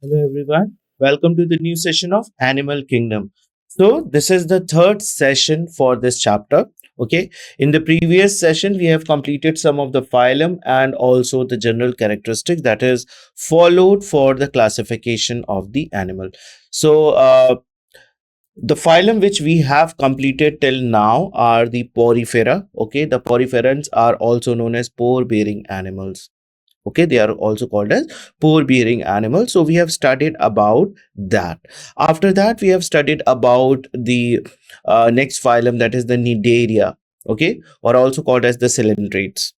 Hello everyone. Welcome to the new session of Animal Kingdom. So this is the third session for this chapter. Okay. In the previous session, we have completed some of the phylum and also the general characteristics that is followed for the classification of the animal. So the phylum which we have completed till now are the porifera. Okay. The poriferans are also known as pore bearing animals. Okay, they are also called as pore bearing animals. So we have studied about that. After that, we have studied about the next phylum, that is the Nidaria. Okay, or also called as the cylindrids.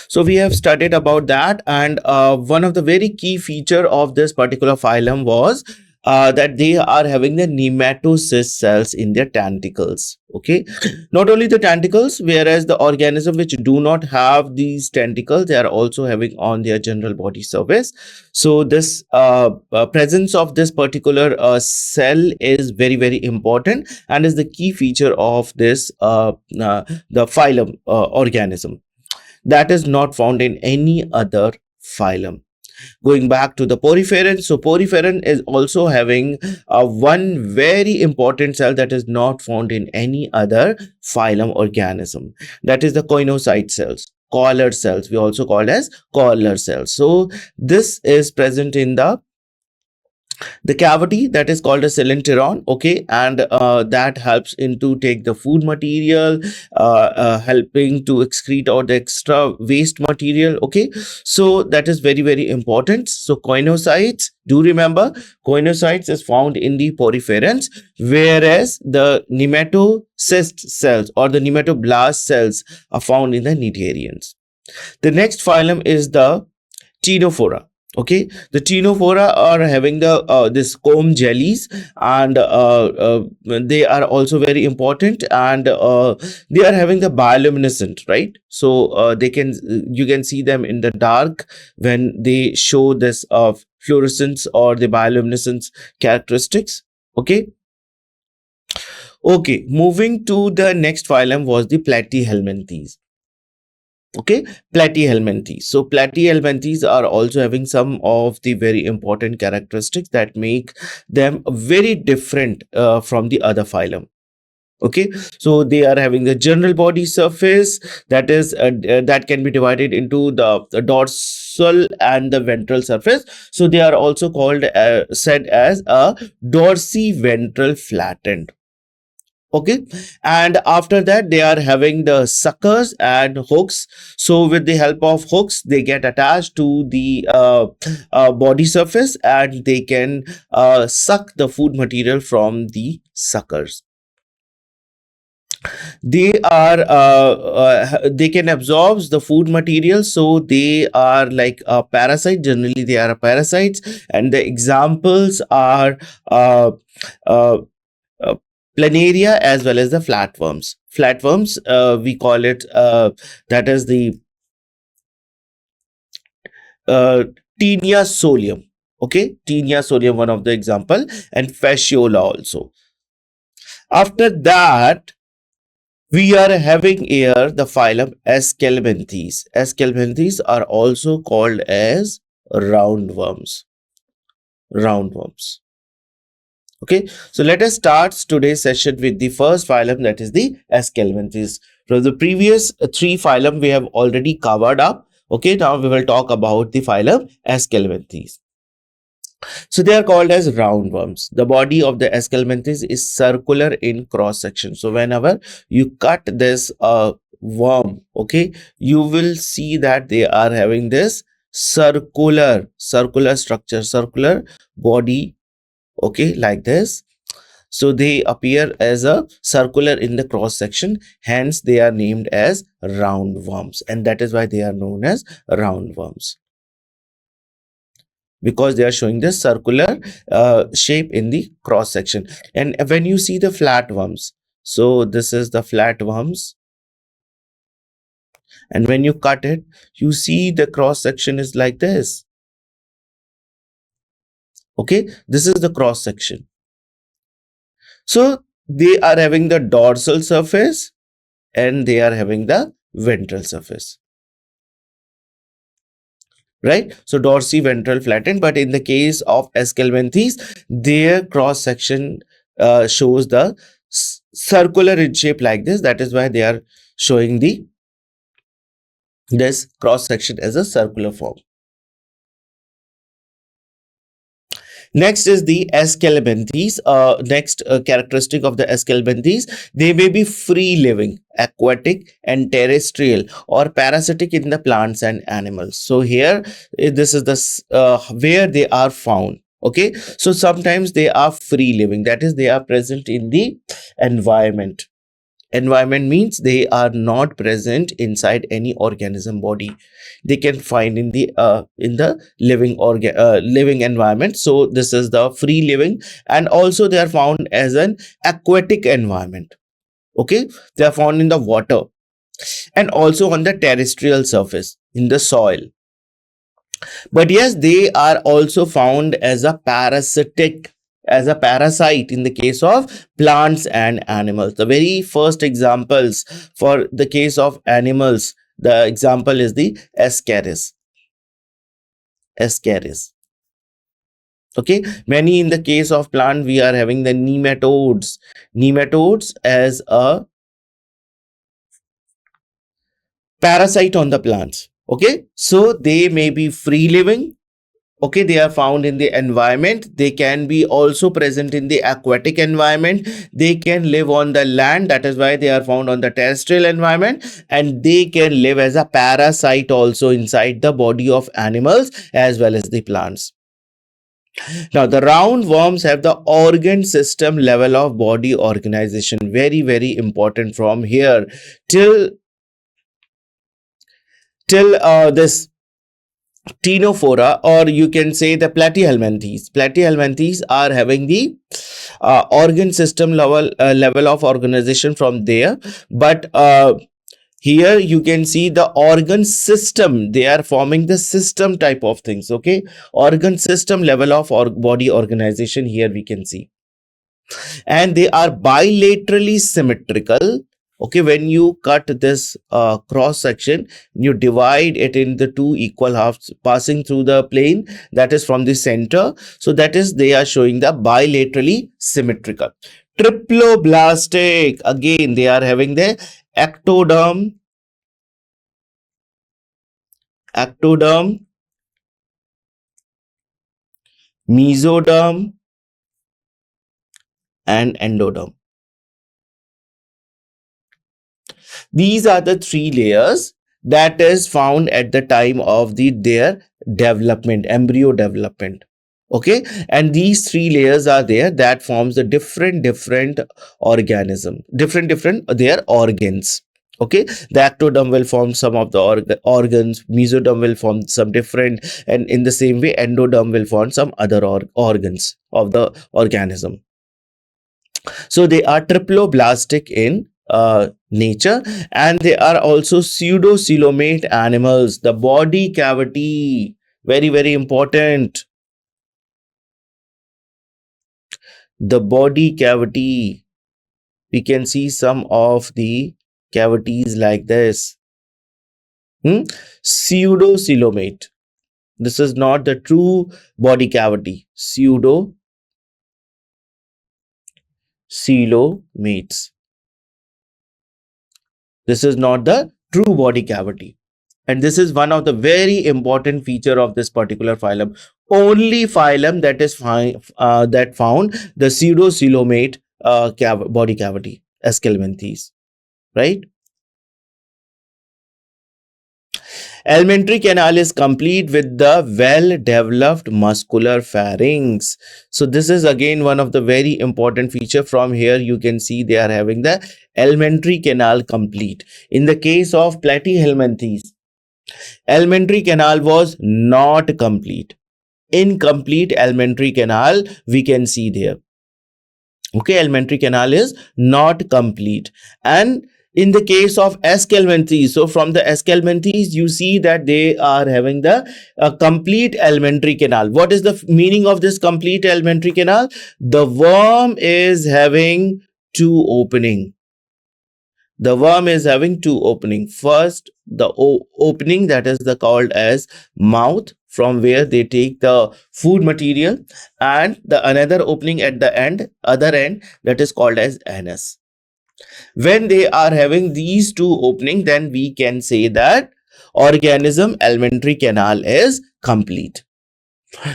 So we have studied about that, and one of the very key feature of this particular phylum was that they are having the nematocyst cells in their tentacles. Okay, not only the tentacles, whereas the organism which do not have these tentacles, they are also having on their general body surface. So this presence of this particular cell is very important and is the key feature of this the phylum organism that is not found in any other phylum. Going back to the poriferan, so poriferan is also having one very important cell that is not found in any other phylum organism. That is the coinocyte cells, collar cells. We also call as collar cells. So this is present in the cavity that is called a cylindron. Okay, and that helps into take the food material, helping to excrete out the extra waste material. Okay, so that is very important. So coinocytes, do remember, coinocytes is found in the poriferans, whereas the nematocyst cells or the nematoblast cells are found in the cnidarians. The next phylum is the Ctenophora. Okay, the Ctenophora are having the this comb jellies, and they are also very important, and they are having the bioluminescent, right? So they can, you can see them in the dark when they show this fluorescence or the bioluminescence characteristics. Okay. Okay, moving to the next phylum was the Platyhelminthes. Okay, platyhelminthes. So platyhelminthes are also having some of the very important characteristics that make them very different from the other phylum. Okay, so they are having the general body surface that is that can be divided into the dorsal and the ventral surface. So they are also called said as a dorsiventral flattened. Okay, and after that they are having the suckers and hooks. So with the help of hooks, they get attached to the body surface, and they can suck the food material from the suckers. They are they can absorb the food material, so they are like a parasite. Generally they are parasites, and the examples are uh, uh, uh, planaria as well as the flatworms. Flatworms, we call it that is the uh, Taenia solium. Okay, Taenia solium, one of the example, and fasciola also. After that, we are having here the phylum Aschelminthes. Aschelminthes are also called as roundworms. Roundworms. Okay, so let us start today's session with the first phylum, that is the aschelminthes. From the previous three phylum we have already covered up. Okay, now we will talk about the phylum aschelminthes. So they are called as roundworms. The body of the aschelminthes is circular in cross section. So whenever you cut this worm, okay, you will see that they are having this circular structure, circular body. Okay, like this. So they appear as a circular in the cross section, hence they are named as roundworms, and that is why they are known as roundworms, because they are showing this circular shape in the cross section. And when you see the flatworms, so this is the flatworms, and when you cut it, you see the cross section is like this. Okay, this is the cross section. So they are having the dorsal surface and they are having the ventral surface. right? So dorsiventral flattened, but in the case of aschelminthes, their cross section shows the circular in shape like this. That is why they are showing this cross section as a circular form. Next is the aschelminthes. Next characteristic of the aschelminthes, they may be free living, aquatic and terrestrial, or parasitic in the plants and animals. So here, this is the where they are found. Okay, so sometimes they are free living, that is, they are present in the environment. Environment means they are not present inside any organism body. They can find in the living environment. So this is the free living, and also they are found as an aquatic environment. Okay, they are found in the water and also on the terrestrial surface in the soil. But yes, they are also found as a parasite in the case of plants and animals. The very first examples for the case of animals, the example is the ascaris. Okay, many in the case of plant we are having the nematodes as a parasite on the plants. Okay, so they may be free living. Okay, they are found in the environment. They can be also present in the aquatic environment. They can live on the land. That is why they are found on the terrestrial environment. And they can live as a parasite also inside the body of animals as well as the plants. Now, the roundworms have the organ system level of body organization. Very, very important from here till this Ctenophora, or you can say the platyhelminthes. Platyhelminthes are having the organ system level of organization from there, but here you can see the organ system. They are forming the system type of things. Okay, organ system level of body organization here we can see, and they are bilaterally symmetrical. Okay, when you cut this cross section, you divide it into two equal halves passing through the plane, that is from the center. So that is, they are showing the bilaterally symmetrical. Triploblastic, again they are having the ectoderm, mesoderm and endoderm. These are the three layers that is found at the time of their development, embryo development. Okay, and these three layers are there that forms the different organism, different their organs. Okay, the ectoderm will form some of the organs, mesoderm will form some different, and in the same way endoderm will form some other organs of the organism. So they are triploblastic in nature, and they are also pseudocoelomate animals. The body cavity, very, very important. The body cavity, we can see some of the cavities like this. Pseudocoelomate. This is not the true body cavity. Pseudocoelomates. This is not the true body cavity. And this is one of the very important feature of this particular phylum. Only phylum that is that found the pseudocoelomate body cavity, aschelminthes, right? Alimentary canal is complete with the well-developed muscular pharynx. So this is again one of the very important feature. From here you can see they are having the alimentary canal complete. In the case of platyhelminthes, alimentary canal was not complete. Incomplete alimentary canal we can see there. Okay, alimentary canal is not complete. And in the case of aschelminthes, so from the aschelminthes you see that they are having the complete alimentary canal. What is the meaning of this complete alimentary canal? The worm is having two opening. The worm is having two opening. First, the opening that is the called as mouth, from where they take the food material, and the another opening at the other end, that is called as anus. When they are having these two opening, then we can say that organism alimentary canal is complete,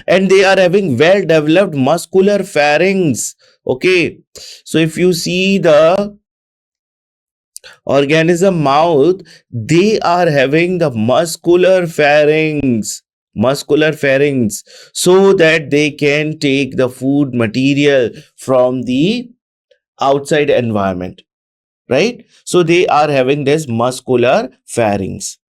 and they are having well developed muscular pharynx. Okay, so if you see the organism mouth, they are having the muscular pharynx, so that they can take the food material from the outside environment, right? So they are having this muscular pharynx,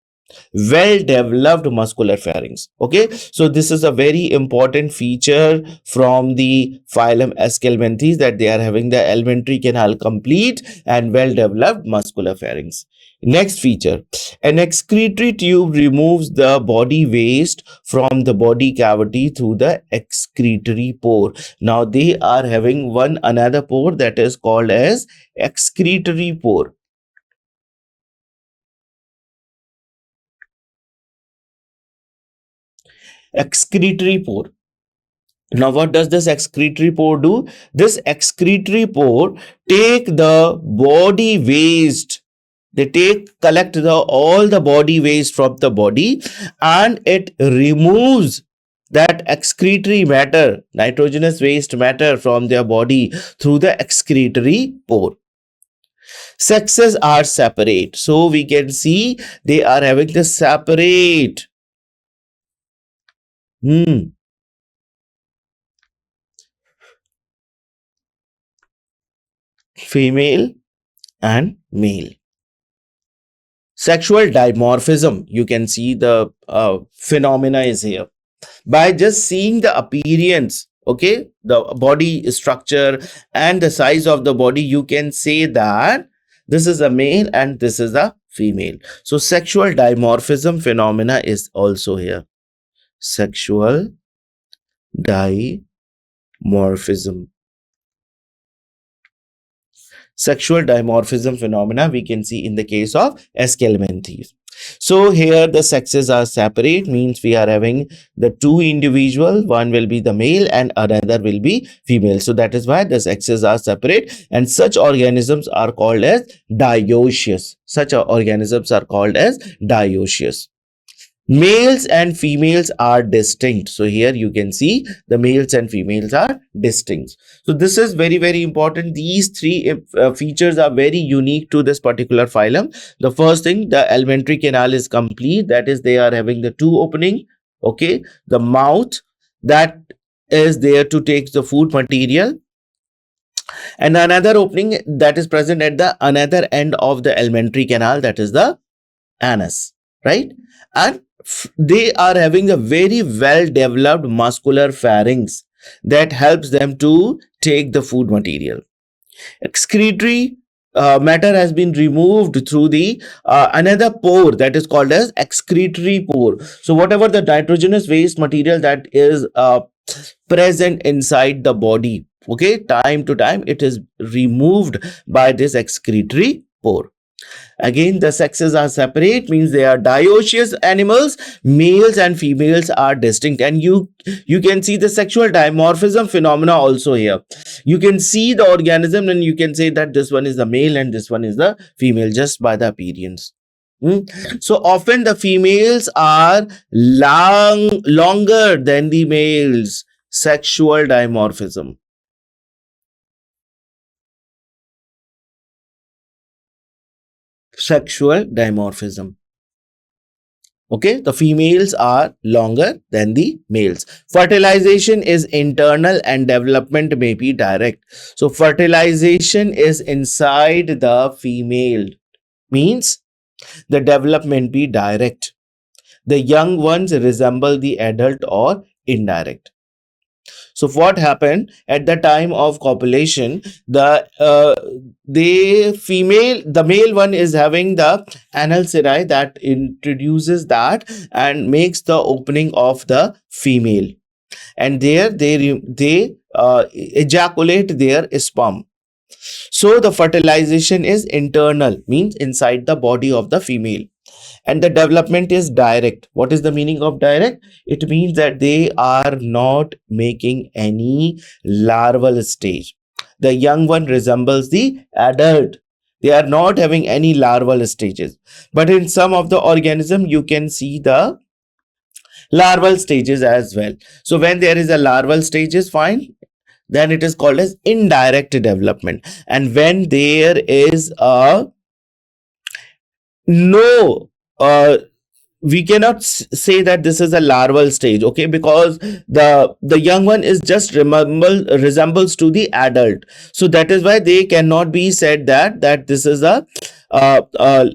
well developed muscular pharynx. Okay, so this is a very important feature from the phylum aschelminthes, that they are having the alimentary canal complete and well developed muscular pharynx. Next feature, an excretory tube removes the body waste from the body cavity through the excretory pore. Now they are having one another pore that is called as excretory pore. Excretory pore. Now, what does this excretory pore do? This excretory pore take the body waste. They collect all the body waste from the body, and it removes that excretory matter, nitrogenous waste matter from their body through the excretory pore. Sexes are separate. So we can see they are having the separate. Female and male. Sexual dimorphism, you can see the phenomena is here. By just seeing the appearance, okay, the body structure and the size of the body, you can say that this is a male and this is a female. So sexual dimorphism phenomena is also here. Sexual dimorphism. Sexual dimorphism phenomena we can see in the case of aschelminthes. So here the sexes are separate, means we are having the two individual, one will be the male and another will be female. So that is why the sexes are separate, and such organisms are called as dioecious. Such organisms are called as dioecious. Males and females are distinct. So here you can see the males and females are distinct. So this is very, very important. These three features are very unique to this particular phylum. The first thing, the alimentary canal is complete. That is, they are having the two opening. Okay, the mouth that is there to take the food material, and another opening that is present at the another end of the alimentary canal, that is the anus, right? And they are having a very well developed muscular pharynx that helps them to take the food material. Excretory matter has been removed through the another pore that is called as excretory pore. So whatever the nitrogenous waste material that is present inside the body, okay, time to time it is removed by this excretory pore. Again, the sexes are separate, means they are dioecious animals. Males and females are distinct, and you can see the sexual dimorphism phenomena also here. You can see the organism and you can say that this one is the male and this one is the female just by the appearance. So often the females are longer than the males. Sexual dimorphism. Sexual dimorphism. Okay, the females are longer than the males. Fertilization is internal and development may be direct. So fertilization is inside the female, means the development be direct. The young ones resemble the adult or indirect. So what happened at the time of copulation? The male one is having the anal cirri that introduces that and makes the opening of the female, and there they ejaculate their sperm. So the fertilization is internal, means inside the body of the female, and the development is direct. What is the meaning of direct? It means that they are not making any larval stage. The young one resembles the adult. They are not having any larval stages. But in some of the organism, you can see the larval stages as well. So when there is a larval stage is fine, then it is called as indirect development. And when there is a no we cannot say that this is a larval stage, okay, because the young one is just resembles to the adult. So that is why they cannot be said that this is a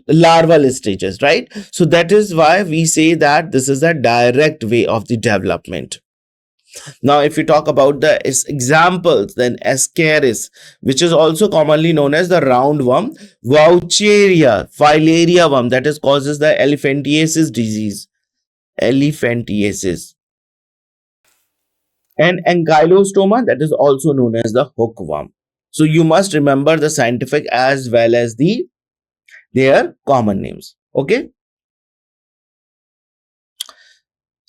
larval stages, right? So that is why we say that this is a direct way of the development. Now, if we talk about the examples, then Ascaris, which is also commonly known as the roundworm, Vaucheria, filaria worm, that is causes the elephantiasis disease, elephantiasis, and ankylostoma, that is also known as the hookworm. So you must remember the scientific as well as their common names. Okay.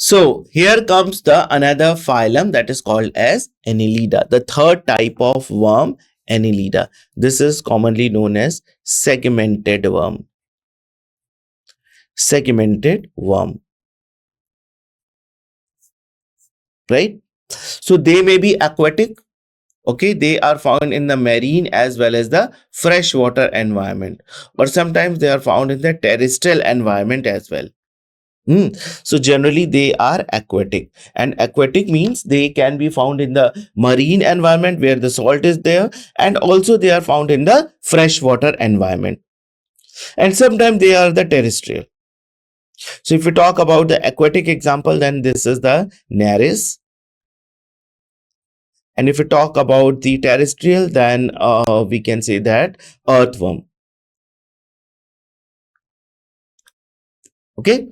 So here comes the another phylum that is called as annelida, the third type of worm, annelida. This is commonly known as segmented worm. Segmented worm, right? So they may be aquatic. Okay, they are found in the marine as well as the freshwater environment, or sometimes they are found in the terrestrial environment as well. So generally they are aquatic, and aquatic means they can be found in the marine environment where the salt is there, and also they are found in the freshwater environment, and sometimes they are the terrestrial. So if we talk about the aquatic example, then this is the Nereis, and if we talk about the terrestrial, then we can say that earthworm. Okay,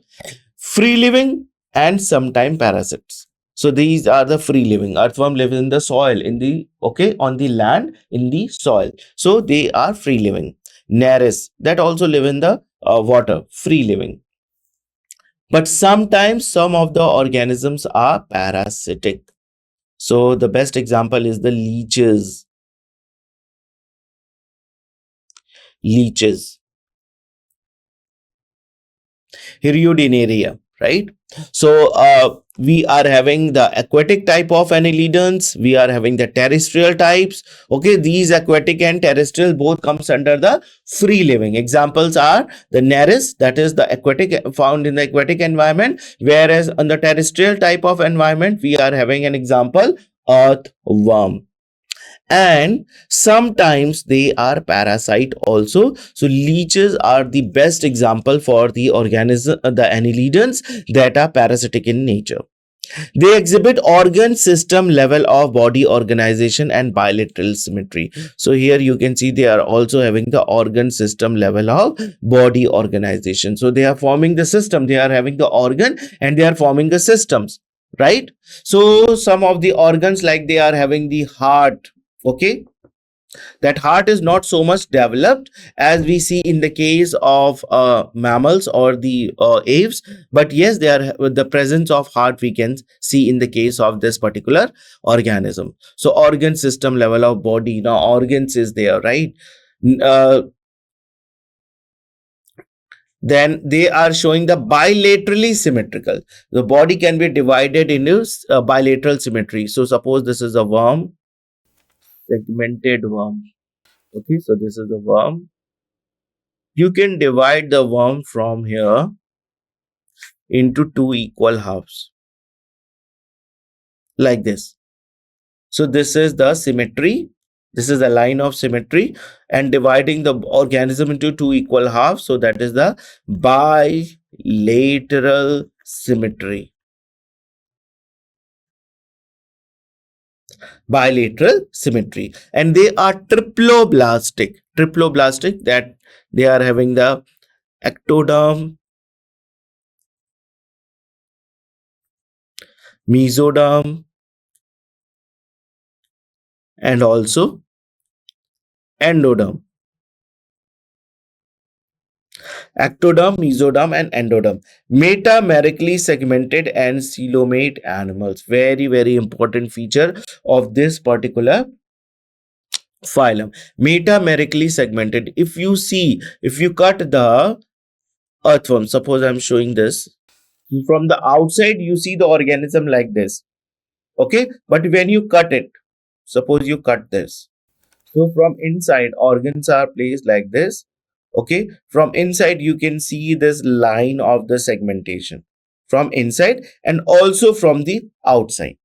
free living and sometime parasites. So these are the free living. Earthworm live in the soil, in the okay, on the land, in the soil. So they are free living. Nereis, that also live in the water, free living. But sometimes some of the organisms are parasitic. So the best example is the leeches. Leeches. Hirudinaria, right? So we are having the aquatic type of annelidans, we are having the terrestrial types. Okay, these aquatic and terrestrial both comes under the free living. Examples are the Nereis, that is the aquatic, found in the aquatic environment, whereas on the terrestrial type of environment we are having an example, earthworm, and sometimes they are parasite also. So leeches are the best example for the organism, the annelidans that are parasitic in nature. They exhibit organ system level of body organization and bilateral symmetry. So here you can see they are also having the organ system level of body organization. So they are forming the system, they are having the organ and they are forming the systems, right? So some of the organs, like they are having the heart. Okay, that heart is not so much developed as we see in the case of mammals or the aves, but yes, they are with the presence of heart we can see in the case of this particular organism. So organ system level of body, now organs is there, right? uh, then they are showing the bilaterally symmetrical. The body can be divided into bilateral symmetry. So suppose this is a worm, segmented worm. Okay, so this is the worm. You can divide the worm from here into two equal halves like this. So this is the symmetry. This is the line of symmetry, and dividing the organism into two equal halves. So that is the bilateral symmetry. Bilateral symmetry. And they are triploblastic. Triploblastic, that they are having the ectoderm, mesoderm, and also endoderm, ectoderm, mesoderm, and endoderm. Metamerically segmented and coelomate animals. Very, very important feature of this particular phylum. Metamerically segmented. If you see, if you cut the earthworm, suppose I'm showing this from the outside, you see the organism like this. Okay, but when you cut it, suppose you cut this. So from inside, organs are placed like this. Okay, from inside, you can see this line of the segmentation from inside and also from the outside.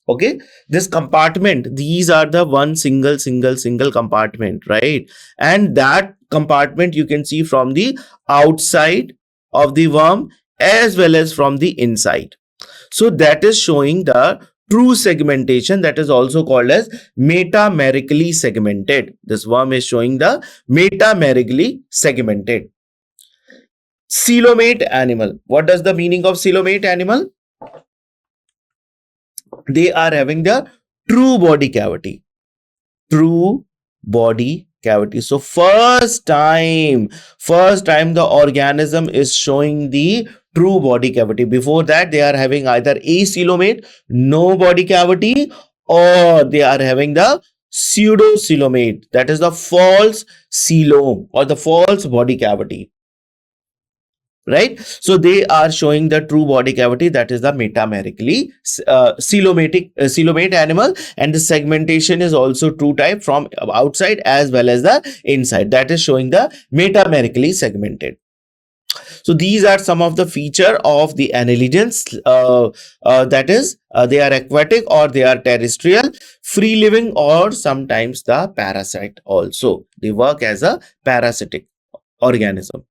Okay, this compartment, these are the one single compartment, right? And that compartment you can see from the outside of the worm as well as from the inside. So that is showing the true segmentation, that is also called as metamerically segmented. This worm is showing the metamerically segmented. Coelomate animal. What does the meaning of coelomate animal? They are having the true body cavity. True body cavity. So first time the organism is showing the true body cavity. Before that, they are having either acoelomate, no body cavity, or they are having the pseudocoelomate, that is the false coelom or the false body cavity. Right, so they are showing the true body cavity, that is the metamerically coelomate animal, and the segmentation is also true type from outside as well as the inside, that is showing the metamerically segmented. So these are some of the feature of the annelids, that is they are aquatic or they are terrestrial, free living, or sometimes the parasite also, they work as a parasitic organism.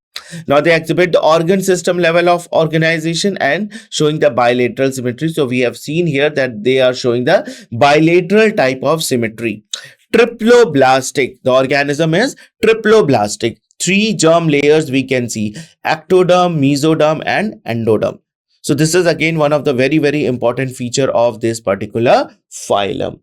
Now they exhibit the organ system level of organization and showing the bilateral symmetry. So we have seen here that they are showing the bilateral type of symmetry. Triploblastic, the organism is triploblastic. 3 germ layers we can see: ectoderm, mesoderm, and endoderm. So this is again one of the very, very important feature of this particular phylum.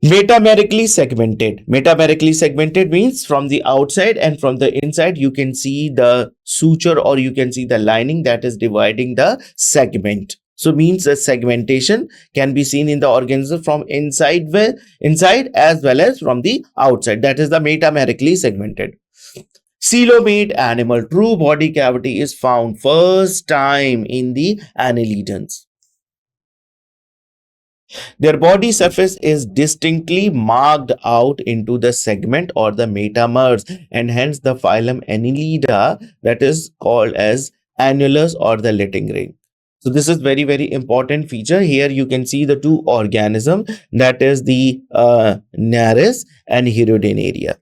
Metamerically segmented. Metamerically segmented means from the outside and from the inside, you can see the suture or you can see the lining that is dividing the segment. So means the segmentation can be seen in the organism from inside as well as from the outside. That is the metamerically segmented. Coelomate animal, true body cavity is found first time in the annelids. Their body surface is distinctly marked out into the segment or the metamers, and hence the phylum Annelida, that is called as annulus or the letting ring. So this is very, very important feature. Here you can see the two organisms, that is the Nares and Hirudinaria.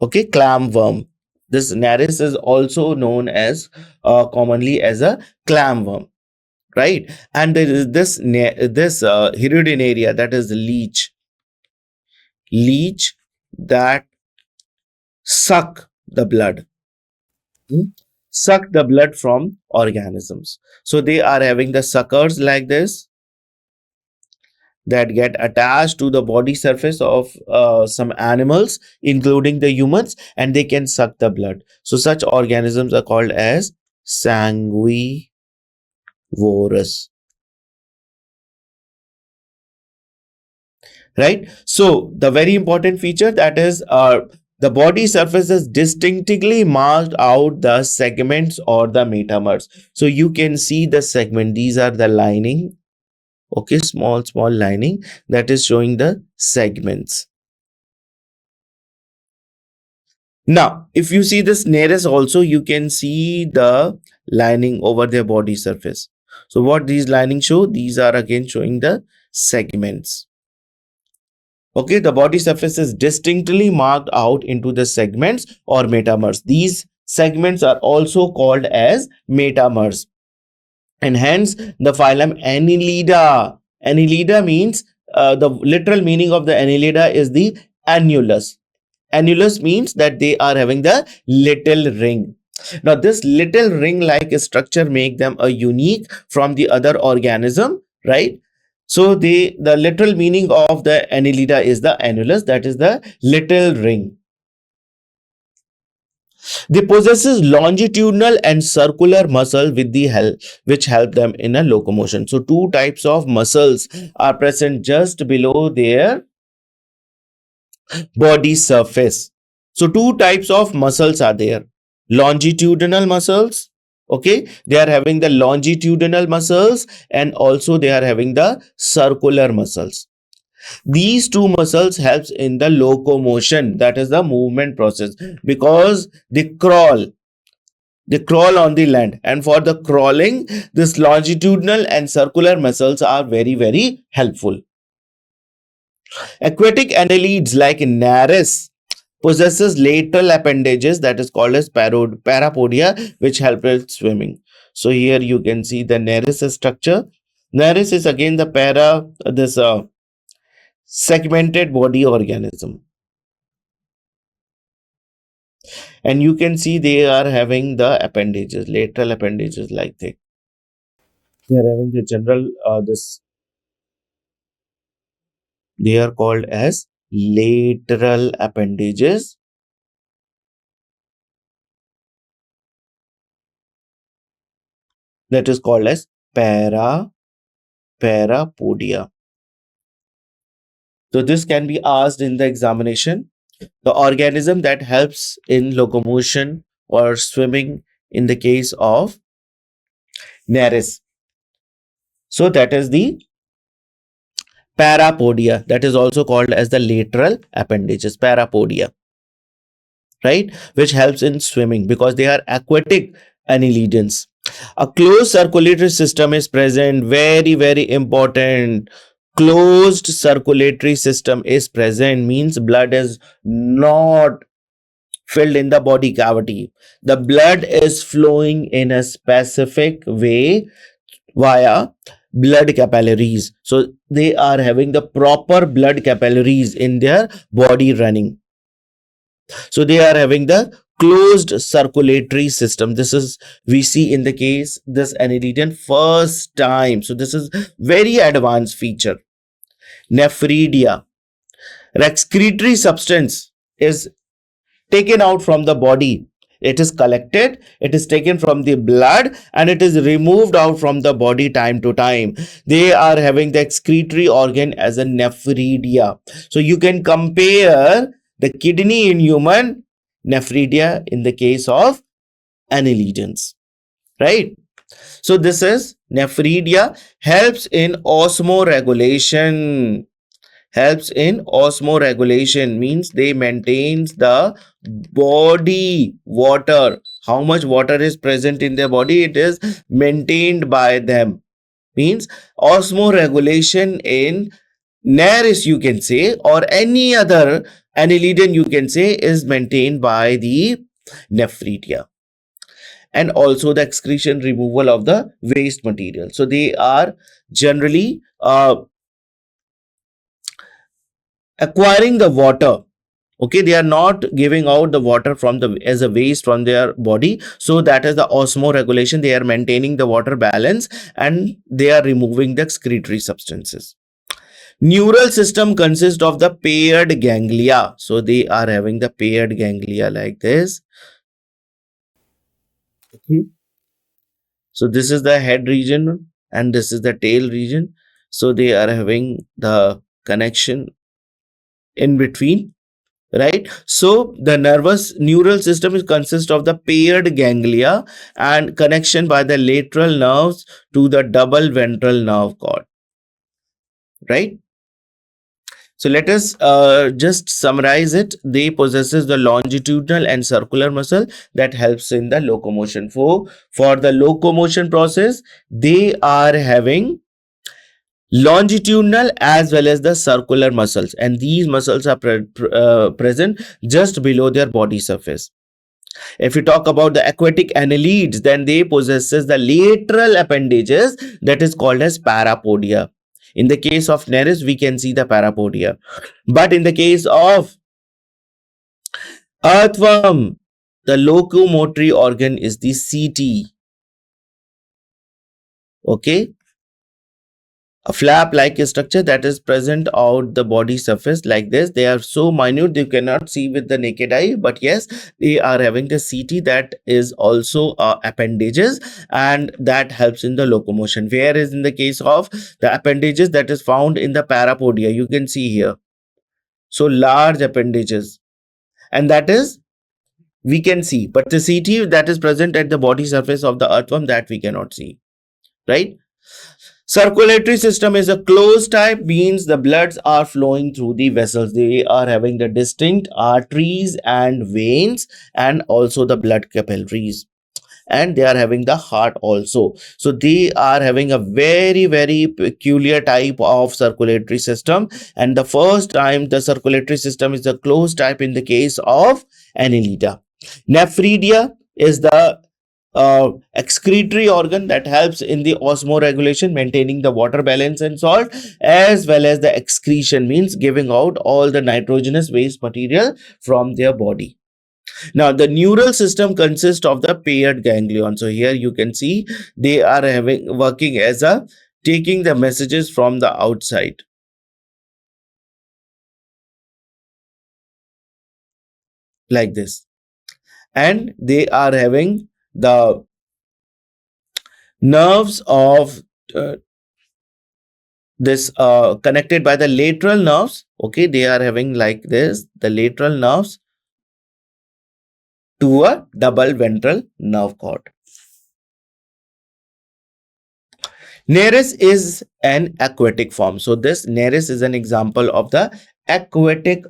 Okay, clam worm. This Nares is also known as commonly as a clam worm, right? And there is this Hirudinaria, that is leech that suck the blood. Suck the blood from organisms. So they are having the suckers like this that get attached to the body surface of some animals, including the humans, and they can suck the blood. So such organisms are called as sanguivorous. Right, so the very important feature, that is the body surface is distinctly marked out the segments or the metamers. So you can see the segment, these are the lining. Okay, small lining that is showing the segments. Now if you see this Nares also, you can see the lining over their body surface. So what these linings show, these are again showing the segments. Okay, the body surface is distinctly marked out into the segments or metamers. These segments are also called as metamers, and hence the phylum Annelida. Annelida means the literal meaning of the Annelida is the annulus. Annulus means that they are having the little ring. Now this little ring like structure make them a unique from the other organism, right? So the literal meaning of the annelida is the annulus, that is the little ring. They possesses longitudinal and circular muscle with the help which help them in a locomotion. So two types of muscles are present just below their body surface. So two types of muscles are there. Longitudinal muscles, okay, they are having the longitudinal muscles, and also they are having the circular muscles. These two muscles helps in the locomotion, that is the movement process, because they crawl on the land, and for the crawling this longitudinal and circular muscles are very helpful. Aquatic annelids like Nares possesses lateral appendages, that is called as parapodia, which help in swimming. So here you can see the Nares structure. Nares is again the this segmented body organism, and you can see they are having the appendages, lateral appendages, like they are having the general this they are called as lateral appendages, that is called as parapodia. So this can be asked in the examination. The organism that helps in locomotion or swimming in the case of Nares. So that is the parapodia, that is also called as the lateral appendages, parapodia, right? Which helps in swimming because they are aquatic annelids. A closed circulatory system is present, very important. Closed circulatory system is present means blood is not filled in the body cavity. The blood is flowing in a specific way via blood capillaries. So they are having the proper blood capillaries in their body running. So they are having the closed circulatory system. This is we see in the case this annelidian first time. So this is very advanced feature. Nephridia. Excretory substance is taken out from the body. It is collected, it is taken from the blood, and it is removed out from the body time to time. They are having the excretory organ as a nephridia. So you can compare the kidney in human, nephridia in the case of annelidians, right? So this is nephridia, helps in osmoregulation. Helps in osmoregulation means they maintains the body water. How much water is present in their body, it is maintained by them. Means osmoregulation in Nares, you can say, or any other annelidian, you can say, is maintained by the nephridia. And also the excretion removal of the waste material. So they are generally acquiring the water. Okay, they are not giving out the water from the as a waste from their body. So that is the osmoregulation. They are maintaining the water balance, and they are removing the excretory substances. Neural system consists of the paired ganglia. So they are having the paired ganglia like this. Okay. So this is the head region and this is the tail region. So they are having the connection in between, right? So the nervous neural system is consist of the paired ganglia and connection by the lateral nerves to the double ventral nerve cord, right? So let us just summarize it. They possesses the longitudinal and circular muscle that helps in the locomotion. For the locomotion process, they are having longitudinal as well as the circular muscles, and these muscles are present just below their body surface. If you talk about the aquatic annelids, then they possesses the lateral appendages that is called as parapodia. In the case of Nereis, we can see the parapodia. But in the case of earthworm, the locomotory organ is the CT. Okay. a flap like structure that is present out the body surface like this. They are so minute you cannot see with the naked eye, but yes, they are having the CT that is also appendages, and that helps in the locomotion. Whereas in the case of the appendages that is found in the parapodia, you can see here, so large appendages, and that is we can see, but the CT that is present at the body surface of the earthworm, that we cannot see, right? Circulatory system is a closed type, means the bloods are flowing through the vessels. They are having the distinct arteries and veins, and also the blood capillaries, and they are having the heart also. So they are having a very peculiar type of circulatory system, and the first time the circulatory system is a closed type in the case of annelida. Nephridia is the excretory organ that helps in the osmoregulation, maintaining the water balance and salt, as well as the excretion, means giving out all the nitrogenous waste material from their body. Now, the neural system consists of the paired ganglion. So here you can see they are having working as a taking the messages from the outside like this, and they are having the nerves of this connected by the lateral nerves. Okay, they are having like this the lateral nerves to a double ventral nerve cord. Nereis is an aquatic form. So this Nereis is an example of the aquatic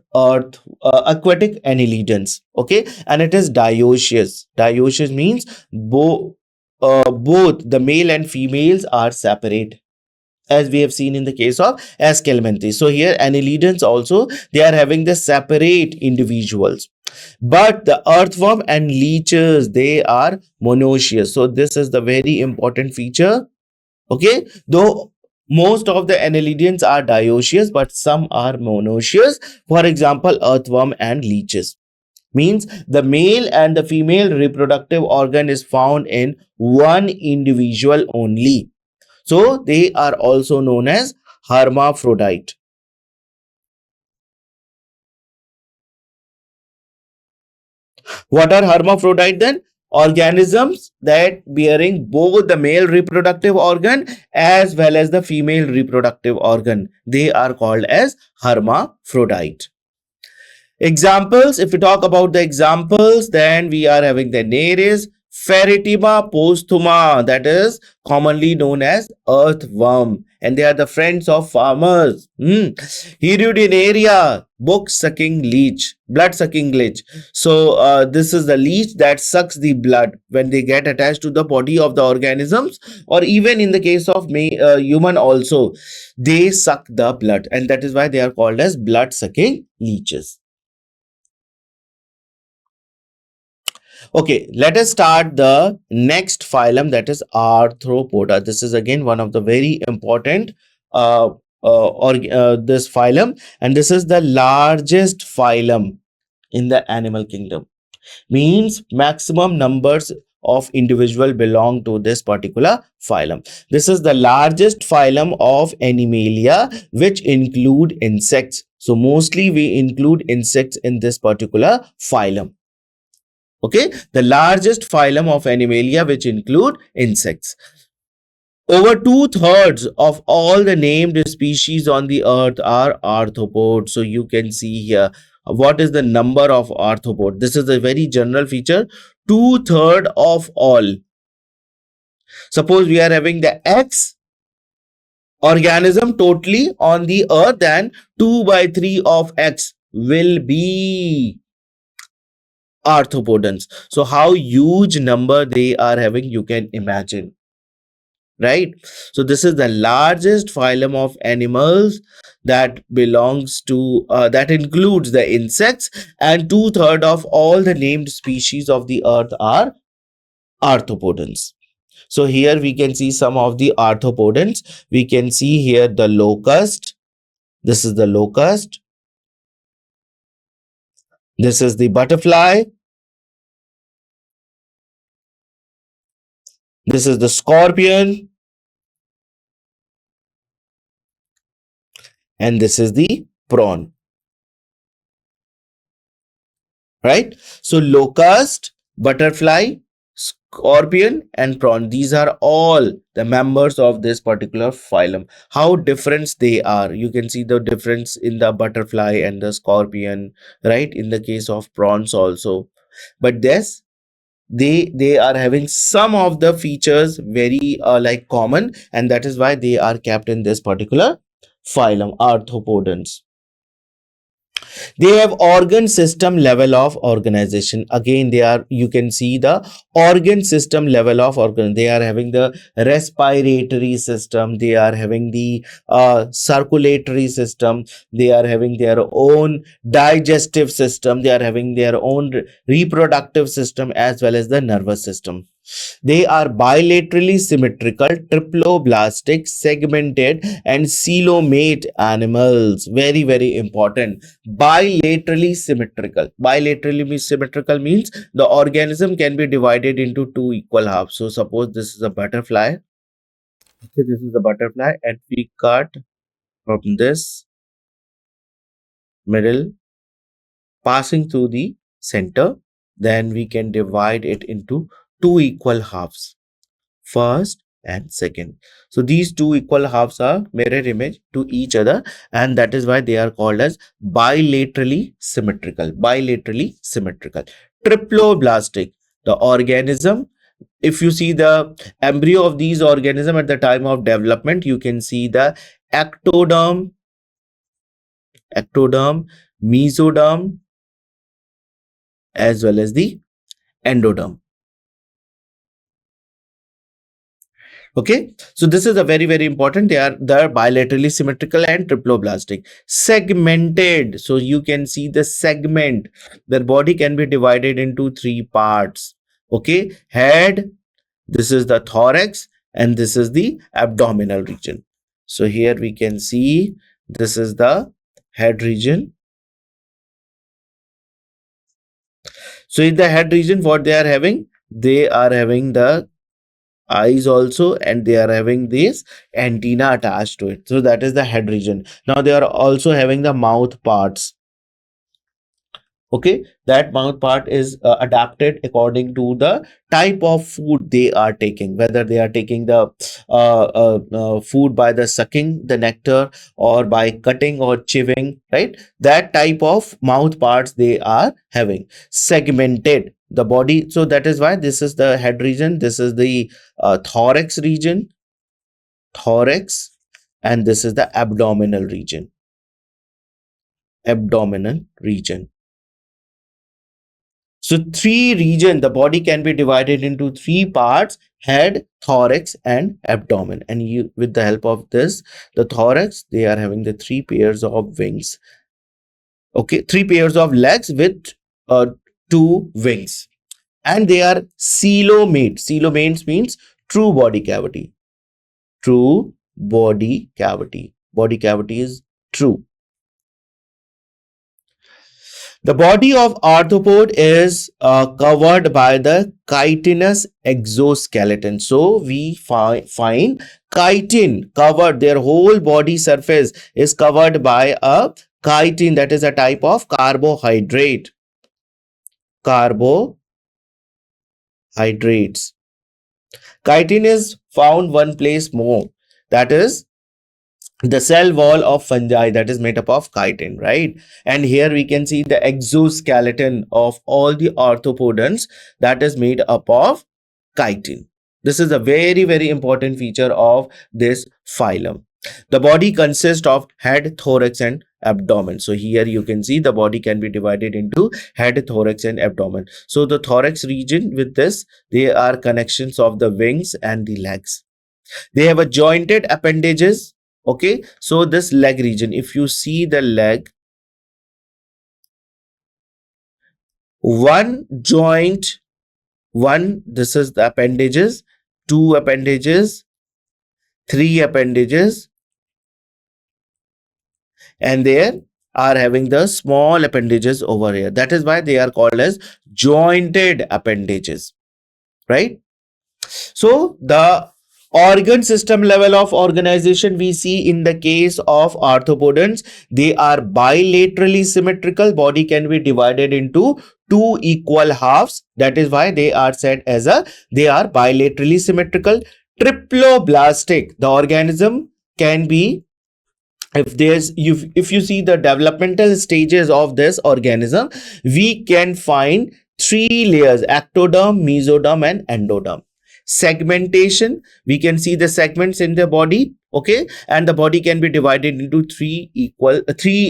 annelidans. Okay, and it is dioecious. Dioecious means both the male and females are separate, as we have seen in the case of aschelminthes. So here annelidans also, they are having the separate individuals. But the earthworm and leeches, they are monoecious. So this is the very important feature. Okay, though most of the annelidans are dioecious, but some are monoecious. For example, earthworm and leeches, means the male and the female reproductive organ is found in one individual only. So they are also known as hermaphrodite. What are hermaphrodite then? Organisms that bearing both the male reproductive organ as well as the female reproductive organ. They are called as hermaphrodite. Examples, if we talk about the examples, then we are having the Nereis, Ferritima posthuma, that is commonly known as earthworm, and they are the friends of farmers. Hirudinaria, book-sucking leech, blood-sucking leech. So this is the leech that sucks the blood when they get attached to the body of the organisms, or even in the case of human also, they suck the blood, and that is why they are called as blood-sucking leeches. Okay, let us start the next phylum, that is arthropoda. This is again one of the very important this phylum, and this is the largest phylum in the animal kingdom. Means maximum numbers of individual belong to this particular phylum. This is the largest phylum of Animalia, which include insects. So mostly we include insects in this particular phylum. Okay, the largest phylum of Animalia, which include insects. Over two-thirds of all the named species on the earth are arthropods. So you can see here what is the number of arthropods. This is a very general feature. Two-thirds of all. Suppose we are having the X organism totally on the earth, then 2 by 3 of X will be arthropodans. So how huge number they are having, you can imagine, right? So this is the largest phylum of animals that belongs to that includes the insects, and two-thirds of all the named species of the earth are arthropodans. So here we can see some of the arthropodans. We can see here the locust. This is the locust. This is the butterfly. This is the scorpion. and this is the prawn, right? So locust, butterfly, scorpion, and prawn, these are all the members of this particular phylum. How different they are, you can see the difference in the butterfly and the scorpion, right? In the case of prawns also, but this, they are having some of the features very like common, and that is why they are kept in this particular phylum, arthropodans. They have organ system level of organization. Again, they are, you can see the organ system level of organ. They are having the respiratory system, they are having the circulatory system, they are having their own digestive system, they are having their own reproductive system, as well as the nervous system. They are bilaterally symmetrical, triploblastic, segmented, and coelomate animals. Very, very important. Bilaterally symmetrical. Bilaterally symmetrical means the organism can be divided into two equal halves. So suppose this is a butterfly. Okay, this is a butterfly, and we cut from this middle, passing through the center. Then we can divide it into two equal halves, first and second. So these two equal halves are mirror image to each other, and that is why they are called as bilaterally symmetrical. Bilaterally symmetrical. Triploblastic, the organism, if you see the embryo of these organism at the time of development, you can see the ectoderm, ectoderm, mesoderm, as well as the endoderm. Okay, so this is a very, very important. They are bilaterally symmetrical and triploblastic. Segmented, so you can see the segment. Their body can be divided into three parts. Okay, head, this is the thorax, and this is the abdominal region. So here we can see this is the head region. So in the head region, what they are having? They are having the eyes also, and they are having this antenna attached to it. So that is the head region. Now they are also having the mouth parts. Okay, that mouth part is adapted according to the type of food they are taking, whether they are taking the food by the sucking the nectar, or by cutting or chewing, right? That type of mouth parts they are having. Segmented the body, so that is why this is the head region, this is the thorax region, thorax, and this is the abdominal region, abdominal region. So three region, the body can be divided into three parts: head, thorax, and abdomen. And you, with the help of this, the thorax, they are having the three pairs of wings. Okay, three pairs of legs with two wings, and they are coelomate. Coelomate means true body cavity. True body cavity. Body cavity is true. The body of arthropod is covered by the chitinous exoskeleton. So we find chitin covered, their whole body surface is covered by a chitin, that is a type of carbohydrate. Carbohydrates. Chitin is found one place more, that is the cell wall of fungi, that is made up of chitin, right? And here we can see the exoskeleton of all the arthropodans, that is made up of chitin. This is a very, very important feature of this phylum. The body consists of head, thorax, and abdomen. So here you can see the body can be divided into head, thorax, and abdomen. So the thorax region, with this, they are connections of the wings and the legs. They have a jointed appendages. Okay, so this leg region, if you see the leg, one joint, one, this is the appendages, two appendages, three appendages, and there are having the small appendages over here. That is why they are called as jointed appendages, right? So the Organ system level of organization we see in the case of arthropodans, they are bilaterally symmetrical. Body can be divided into two equal halves. That is why they are said as they are bilaterally symmetrical. Triploblastic, the organism can be, if you see the developmental stages of this organism, we can find three layers: ectoderm, mesoderm, and endoderm. Segmentation, we can see the segments in the body, okay, and the body can be divided into three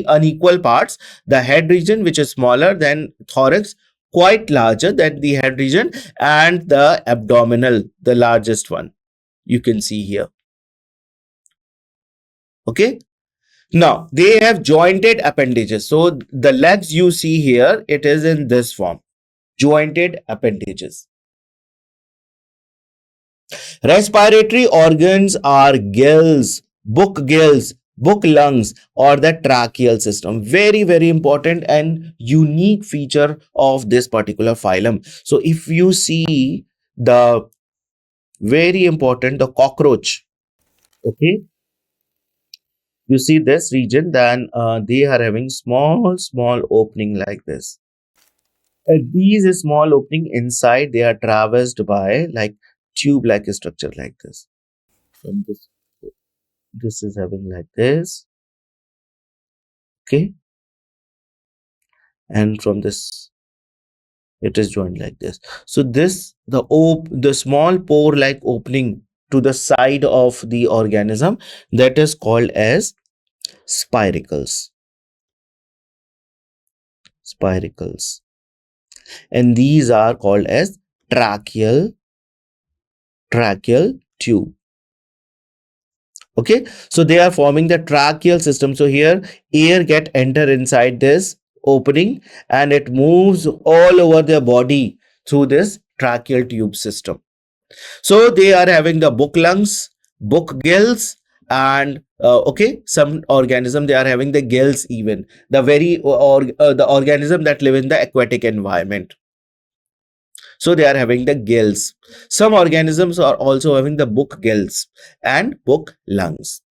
unequal parts: the head region, which is smaller than thorax, quite larger than the head region, and the abdominal, the largest one, you can see here, okay. Now, they have jointed appendages. So, the legs you see here, it is in this form, jointed appendages. Respiratory organs are gills, book lungs, or the tracheal system. Very, very important and unique feature of this particular phylum. So, if you see the very important, the cockroach, okay, you see this region, then they are having small opening like this. These small opening inside, they are traversed by like tube like structure like this. From this is having like this, okay, and from this it is joined like this. So this the small pore like opening to the side of the organism, that is called as spiracles. Spiracles. And these are called as tracheal tube. Okay, so they are forming the tracheal system. So here air get enter inside this opening and it moves all over their body through this tracheal tube system. So they are having the book lungs, book gills, and okay, some organism they are having the gills even, the very the organism that live in the aquatic environment. So they are having the gills. Some organisms are also having the book gills and book lungs.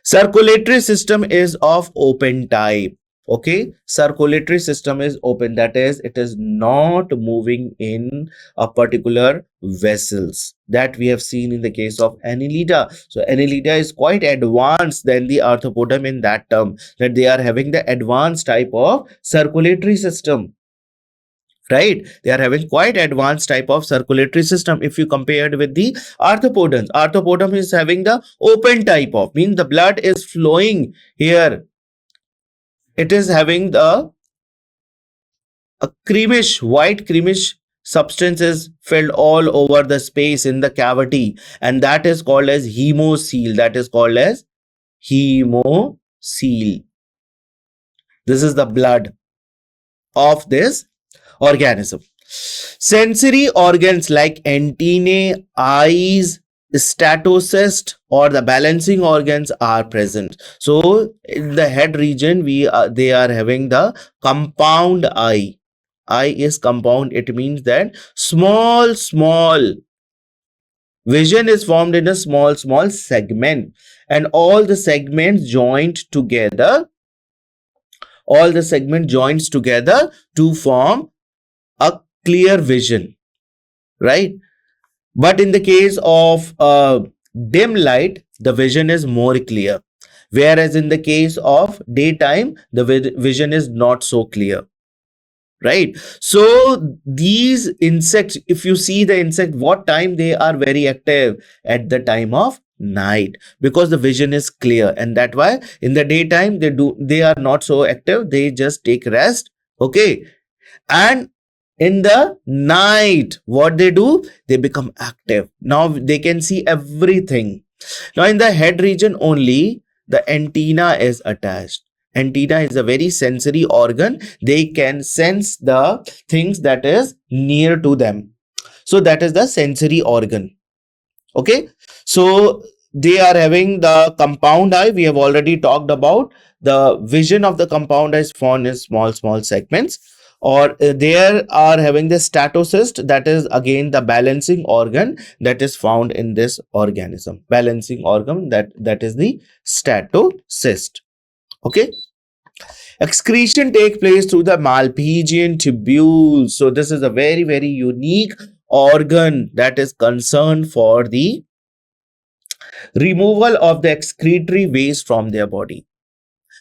Circulatory system is of open type. Okay, circulatory system is open, that is, it is not moving in a particular vessels that we have seen in the case of annelida. So annelida is quite advanced than the arthropodum in that term, that they are having the advanced type of circulatory system, right? They are having quite advanced type of circulatory system if you compared with the arthropodons. Arthropodum is having the open type of, means the blood is flowing here. It is having the white creamish substance is filled all over the space in the cavity, and that is called as hemocoel. That is called as hemocoel. This is the blood of this organism. Sensory organs like antennae, eyes, statocyst, or the balancing organs are present. So in the head region, they are having the compound eye. Eye is compound. It means that small vision is formed in a small segment, and all the segments joined together. All the segment joins together to form a clear vision, right? But in the case of dim light, the vision is more clear, whereas in the case of daytime, the vision is not so clear, right? So these insects, if you see the insect, what time they are very active? At the time of night, because the vision is clear, and that why in the daytime they are not so active, they just take rest, okay. And in the night, what they do? They become active. Now they can see everything. Now in the head region only, the antenna is attached. Antenna is a very sensory organ. They can sense the things that is near to them. So that is the sensory organ. Okay. So they are having the compound eye. We have already talked about the vision of the compound eye is found in small segments. or there are having the statocyst, that is again the balancing organ that is found in this organism. Balancing organ, that is the statocyst. Okay. Excretion take place through the Malpighian tubules. So this is a very, very unique organ that is concerned for the removal of the excretory waste from their body.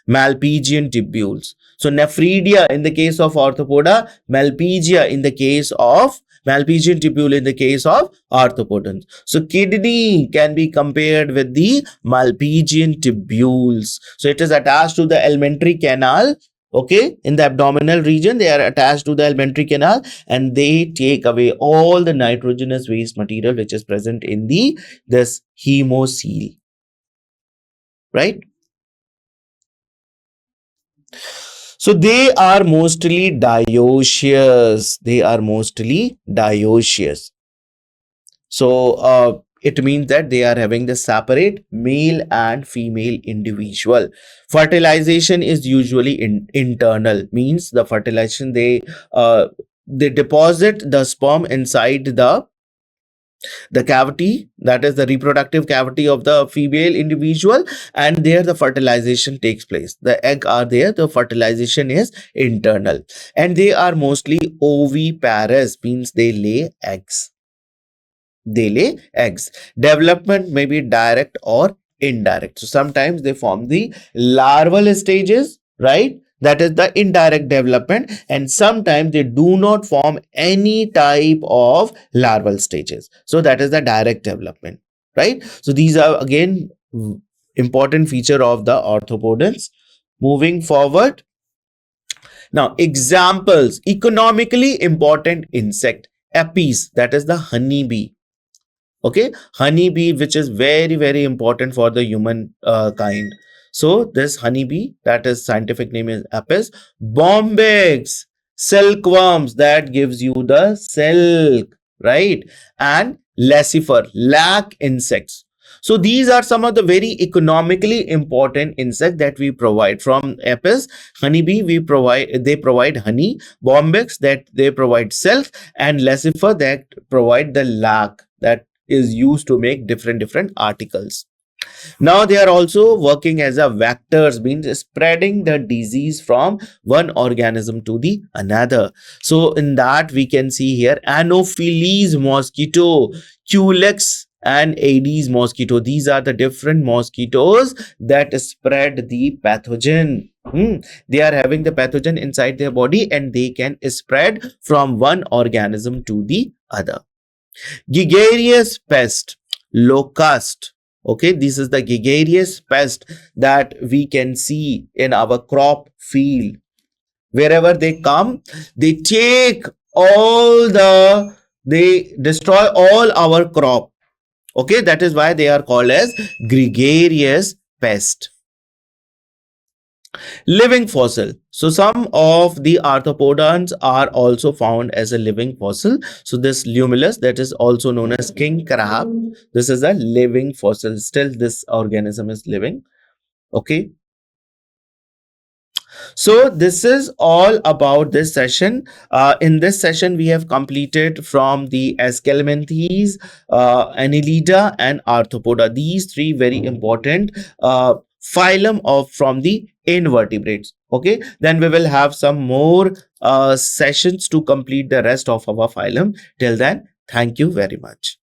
Malpighian tubules. So nephridia in the case of arthropoda, Malpighian in the case of Malpighian tubule in the case of arthropodans. So kidney can be compared with the Malpighian tubules. So it is attached to the alimentary canal. Okay, in the abdominal region, they are attached to the alimentary canal, and they take away all the nitrogenous waste material which is present in the this hemocoel. Right? So they are mostly dioecious. They are mostly dioecious. So it means that they are having the separate male and female individual. Fertilization is usually internal. Means the fertilization, they deposit the sperm inside the cavity, that is the reproductive cavity of the female individual, and there the fertilization takes place. The egg are there, the fertilization is internal, and they are mostly oviparous, means they lay eggs. They lay eggs. Development may be direct or indirect. So sometimes they form the larval stages, right? That is the indirect development, and sometimes they do not form any type of larval stages. So that is the direct development, right? So these are again important feature of the arthropodans. Moving forward, now examples: economically important insect, apis, that is the honeybee. Okay, honeybee, which is very, very important for the human kind. So this honeybee, that is scientific name is apis. Bombyx, silkworms, that gives you the silk, right? And lacifer, lac insects. So these are some of the very economically important insects that we provide. From apis, honeybee, they provide honey. Bombyx, that they provide silk, and lacifer, that provide the lac that is used to make different articles. Now they are also working as a vectors, means spreading the disease from one organism to the another. So in that we can see here Anopheles mosquito, Culex and Aedes mosquito. These are the different mosquitoes that spread the pathogen. They are having the pathogen inside their body, and they can spread from one organism to the other. Gregarious pest, locust. Okay, this is the gregarious pest that we can see in our crop field. Wherever they come, they destroy all our crop. Okay, that is why they are called as gregarious pest. Living fossil. So some of the arthropodans are also found as a living fossil. So this Lumulus, that is also known as king crab, this is a living fossil. Still this organism is living. Okay. So this is all about this session. In this session, we have completed from the aschelminthes, annelida and arthropoda. These three very important phylum of from the invertebrates. Okay, then we will have some more sessions to complete the rest of our phylum. Till then, thank you very much.